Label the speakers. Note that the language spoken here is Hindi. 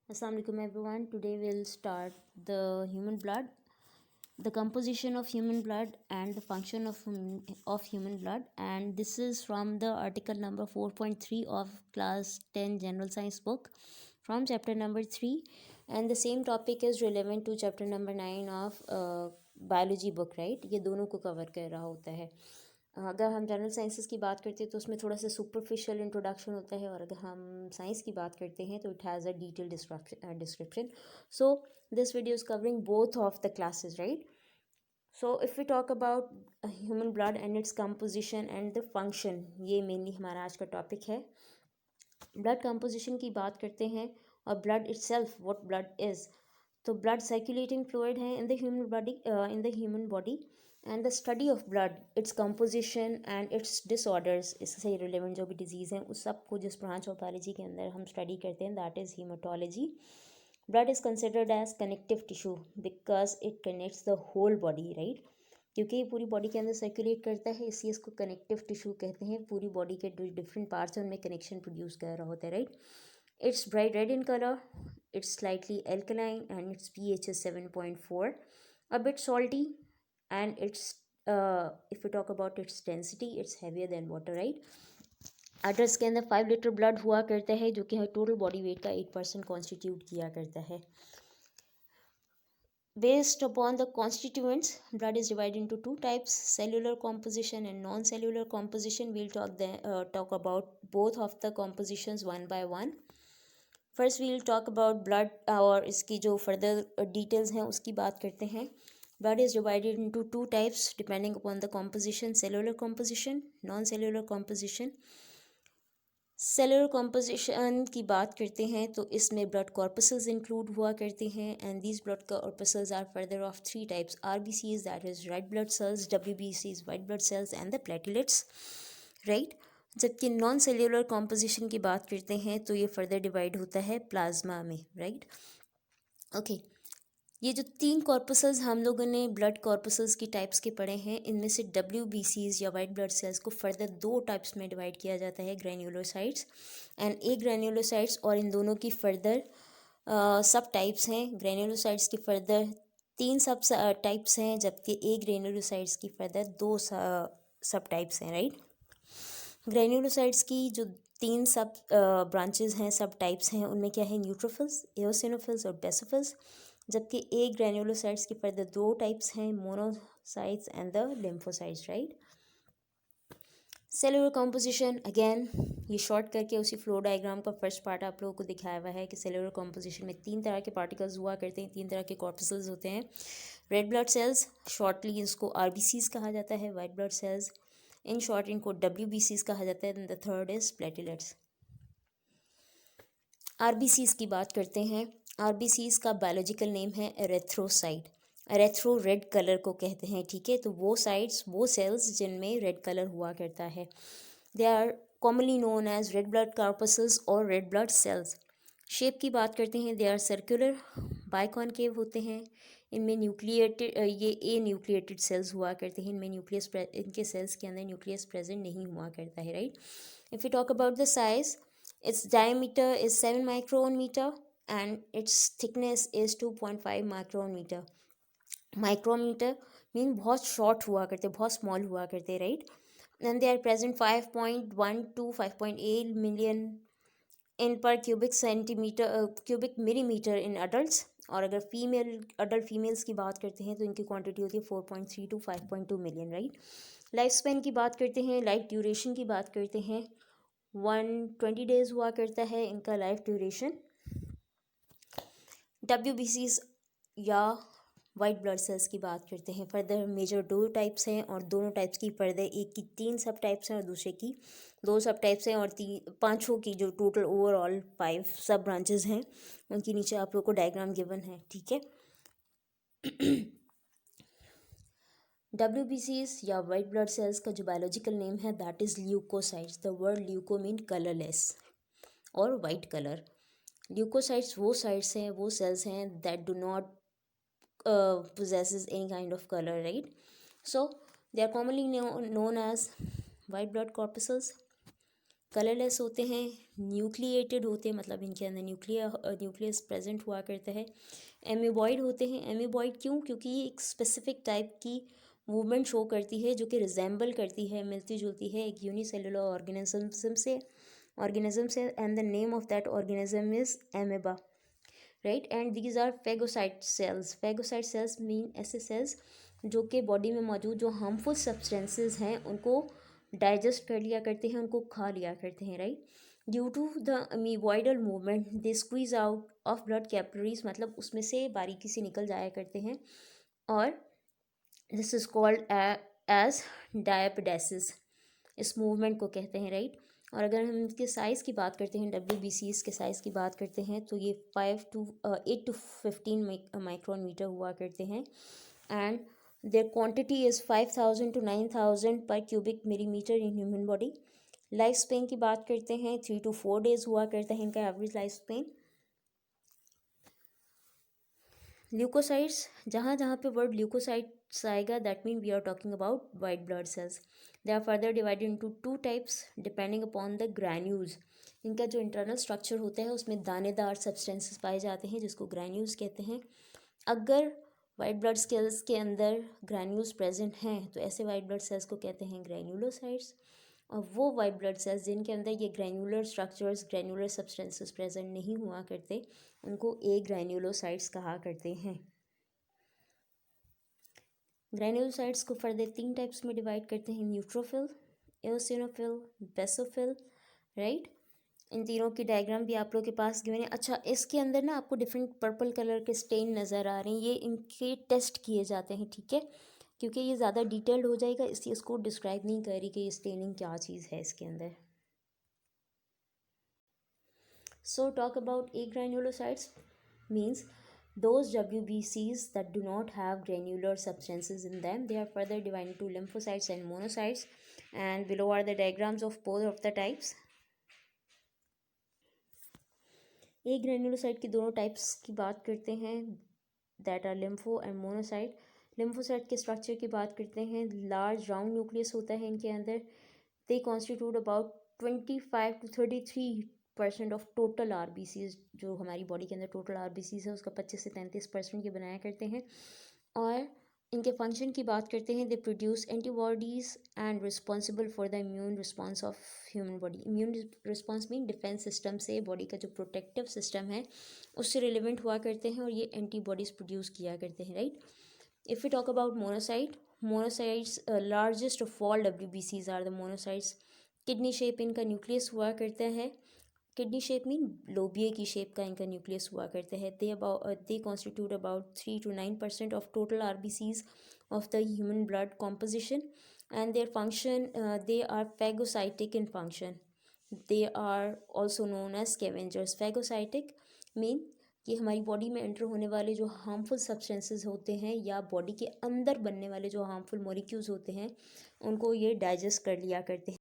Speaker 1: Assalamualaikum everyone. Today we'll start the human blood, the composition of human blood and the function of human blood, and this is from the article number 4.3 of class 10 general science book from chapter number 3, and the same topic is relevant to chapter number 9 of biology book, right? ये दोनों को कवर कर रहा होता है. अगर हम जनरल साइंसेस की बात करते हैं तो उसमें थोड़ा सा सुपरफिशियल इंट्रोडक्शन होता है, और अगर हम साइंस की बात करते हैं तो it has a detail description. So this video is covering both of the classes, right? So if we talk about human blood and its composition and the function, ये मेनली हमारा आज का टॉपिक है. ब्लड कंपोजिशन की बात करते हैं और blood itself, what blood is. तो ब्लड सर्कुलेटिंग फ्लूइड है in the human body, and the study of blood, it's composition and it's disorders, इससे रिलेवेंट जो भी डिजीज़ हैं उस सब को जिस ब्रांच ऑफ बायोलॉजी के अंदर हम स्टडी करते हैं, that is haematology. Blood is considered as connective tissue because it connects the whole body, right? क्योंकि ये पूरी बॉडी के अंदर सर्कुलेट करता है, इसलिए इसको कनेक्टिव टिश्यू कहते हैं. पूरी बॉडी के डिफरेंट पार्ट्स हैं, उनमें कनेक्शन प्रोड्यूस कर रहा होता है, right? It's bright red in colour, it's slightly alkaline, and its pH is 7.4, a bit salty, and it's if we talk about its density, it's heavier than water, right? Adult के अंदर 5 लीटर ब्लड हुआ करता है, जो कि टोटल बॉडी वेट का 8% कॉन्स्टिट्यूट किया करता है. Based upon the constituents, blood is divided into two types: cellular composition and non-cellular composition. We'll talk about both of the compositions one by one. First we'll talk about blood, और इसकी जो फर्दर डिटेल्स हैं उसकी बात करते हैं. Blood is divided into two types depending upon the composition: cellular composition, non cellular composition. Cellular composition की बात करते हैं तो इसमें ब्लड कॉर्पसेल्स इंक्लूड हुआ करते हैं, and these blood corpuscles are further of three types: RBCs, that is red blood cells, WBCs, white blood cells, and the platelets, right? जबकि नॉन सेल्यूलर कॉम्पोजिशन की बात करते हैं तो ये फर्दर डिवाइड होता है प्लाज्मा में, राइट? ओके. ये जो तीन कॉर्पसेल्स हम लोगों ने ब्लड कॉर्पसेल्स की टाइप्स के पढ़े हैं, इनमें से WBCs या वाइट ब्लड सेल्स को फर्दर दो टाइप्स में डिवाइड किया जाता है: ग्रैन्युलोसाइट्स एंड ए ग्रैन्युलोसाइट्स. और इन दोनों की फर्दर सब टाइप्स हैं. ग्रैन्युलोसाइट्स की फर्दर तीन सब टाइप्स हैं, जबकि ए ग्रैन्युलोसाइट्स की फर्दर दो सब टाइप्स हैं, राइट? ग्रैन्युलोसाइट्स की जो तीन सब ब्रांचेस हैं, सब टाइप्स हैं, उनमें क्या है: न्यूट्रोफिल्स, एओसिनोफिल्स और बेसोफिल्स. जबकि ए ग्रैन्युलोसाइट्स की फर्दर दो टाइप्स हैं: monocytes and the lymphocytes, right? Cellular composition, again ये शॉर्ट करके उसी फ्लो डायग्राम का फर्स्ट पार्ट आप लोगों को दिखाया हुआ है कि सेलुलर कॉम्पोजिशन में तीन तरह के पार्टिकल्स हुआ करते हैं, तीन तरह के कॉर्पसेल्स होते हैं. रेड ब्लड सेल्स, शॉर्टली इसको RBCs कहा जाता है. White blood sales, in short इनको WBCs कहा जाता है. And the third is platelets. RBCs की बात करते हैं. RBCs का बायोलॉजिकल नेम है एरेथ्रोसाइट. एरेथ्रो रेड कलर को कहते हैं, ठीक है? तो वो साइट्स, वो सेल्स जिनमें रेड कलर हुआ करता है, they are commonly known as red blood corpuscles और रेड ब्लड सेल्स. शेप की बात करते हैं, दे आर सर्कुलर, बाइकॉनकेव होते हैं. इनमें न्यूक्लिएटेड, ये ए न्यूक्लिएटेड सेल्स हुआ करते हैं. इनमें न्यूक्लियस, इनके सेल्स के अंदर न्यूक्लियस प्रेजेंट नहीं हुआ करता है, right? If you talk about the size, its diameter is 7 micron metre and its thickness is 2.5 micron metre. Micrometre mean बहुत शॉर्ट हुआ करते, बहुत स्मॉल हुआ करते, right? And they are present 5.1 to 5.8 million in per cubic centimetre, cubic millimetre in adults. और अगर अडल्ट फीमेल्स की बात करते हैं तो इनकी क्वांटिटी होती है 4.3 to 5.2 million, right? Life span की बात करते हैं, लाइफ ड्यूरेशन की बात करते हैं, 120 डेज हुआ करता है इनका लाइफ ड्यूरेशन. WBCs या वाइट ब्लड सेल्स की बात करते हैं, फर्दर मेजर दो टाइप्स हैं, और दोनों टाइप्स की फर्दर एक की तीन सब टाइप्स हैं और दूसरे की दो सब टाइप्स हैं, और पांचों की जो टोटल ओवरऑल 5 सब ब्रांचेस हैं, उनके नीचे आप लोग को डायग्राम गिवन है, ठीक है? WBCs या वाइट ब्लड सेल्स का जो बायोलॉजिकल नेम है, that is leukocytes. The word leuko mean colourless और वाइट कलर. ल्यूकोसाइट्स वो साइट्स हैं, वो सेल्स हैं that do not possesses any kind of color, right? So they are commonly known as white blood corpuscles. Colourless होते हैं, न्यूक्लिएटेड होते हैं, मतलब इनके अंदर न्यूक्लियस प्रेजेंट हुआ करता है। एमीबॉइड होते हैं। एमीबॉइड क्यों? क्योंकि ये एक स्पेसिफिक टाइप की मूवमेंट शो करती है जो कि रिजेंबल करती है, मिलती जुलती है एक यूनिसेलुलर ऑर्गेनिज्म से and the name of that organism is amoeba, right. And these are phagocyte cells. Phagocyte cells mean ऐसे सेल्स जो कि बॉडी में मौजूद जो हार्मफुल सब्सटेंसेज हैं उनको डाइजेस्ट कर लिया करते हैं, उनको खा लिया करते हैं, right. Due to the amoeboidal movement they squeeze out of blood capillaries, मतलब उसमें से बारीकी से निकल जाया करते हैं, और दिस इज कॉल्ड एज डायपिडेसिस, इस मूवमेंट को कहते हैं, राइट। और अगर हम इसके साइज़ की बात करते हैं, WBCs के साइज़ की बात करते हैं, तो ये 8 to 15 माइक्रोन मीटर हुआ करते हैं। And their quantity is 5000 to 9000 पर cubic millimetre in human body. Life span की बात करते हैं, 3 to 4 days हुआ करता है इनका एवरेज लाइफ स्पेन। ल्यूकोसाइट्स, जहाँ जहाँ पे वर्ड ल्यूकोसाइट्स आएगा that mean we are talking about white blood cells. They are further divided into 2 types depending upon the granules. इनका जो इंटरनल स्ट्रक्चर होता है उसमें दानेदार सब्सटेंसेस पाए जाते हैं जिसको ग्रैन्यूल्स कहते हैं। अगर वाइट ब्लड सेल्स के अंदर ग्रैन्यूल्स प्रेजेंट हैं तो ऐसे वाइट ब्लड सेल्स को कहते हैं ग्रैन्युलोसाइट्स। और वो वाइट ब्लड सेल्स जिनके अंदर ये granular structures, granular substances present नहीं हुआ करते, उनको ग्रैन्युलोसाइट्स कहा करते हैं। ग्रैन्युलोसाइट्स को फर्दर 3 टाइप्स में डिवाइड करते हैं, न्यूट्रोफिल, एओसिनोफिल, बेसोफिल, राइट। इन तीनों की डायग्राम भी आप लोग के पास गिवन है। अच्छा, इसके अंदर ना आपको डिफरेंट पर्पल कलर के स्टेन नज़र आ रहे हैं, ये इनके टेस्ट किए जाते हैं, ठीक है, क्योंकि ये ज़्यादा डिटेल्ड हो जाएगा इसलिए इसको डिस्क्राइब नहीं कर रही कि ये स्टेनिंग क्या चीज़ है इसके अंदर। So talk about agranulocytes means those WBCs that do not have granular substances in them. They are further divided into lymphocytes and monocytes, and below are the diagrams of both of the types. agranulocyte की दोनों टाइप्स की बात करते हैं, that are lympho and monocyte. Lymphocyte के स्ट्रक्चर की बात करते हैं, लार्ज राउंड न्यूक्लियस होता है इनके अंदर। दे constitute about 25 to 33% of total RBCs, जो हमारी बॉडी के अंदर टोटल RBCs है उसका 25 से 33% ये बनाया करते हैं। और इनके फंक्शन की बात करते हैं, they produce antibodies and responsible for the immune response of human body. Immune response mean defence system से, बॉडी का जो प्रोटेक्टिव सिस्टम है उससे रिलेवेंट हुआ करते हैं और ये एंटीबॉडीज़ प्रोड्यूस किया करते हैं, right. If you talk about monocytes largest of all WBCs are the monocytes. Kidney shape इनका न्यूक्लियस हुआ करता है, किडनी शेप मीन लोबिये की शेप का इनका न्यूक्लियस हुआ करता है। They constitute about 3 to 9% of total RBCs of the human blood composition. And their function, they are phagocytic in function. They are also known as scavengers. Phagocytic mean कि हमारी बॉडी में एंटर होने वाले जो हार्मफुल सब्सटेंसेस होते हैं या बॉडी के अंदर बनने वाले जो हार्मफुल मॉलिक्यूल्स होते हैं उनको ये डाइजेस्ट कर लिया करते हैं।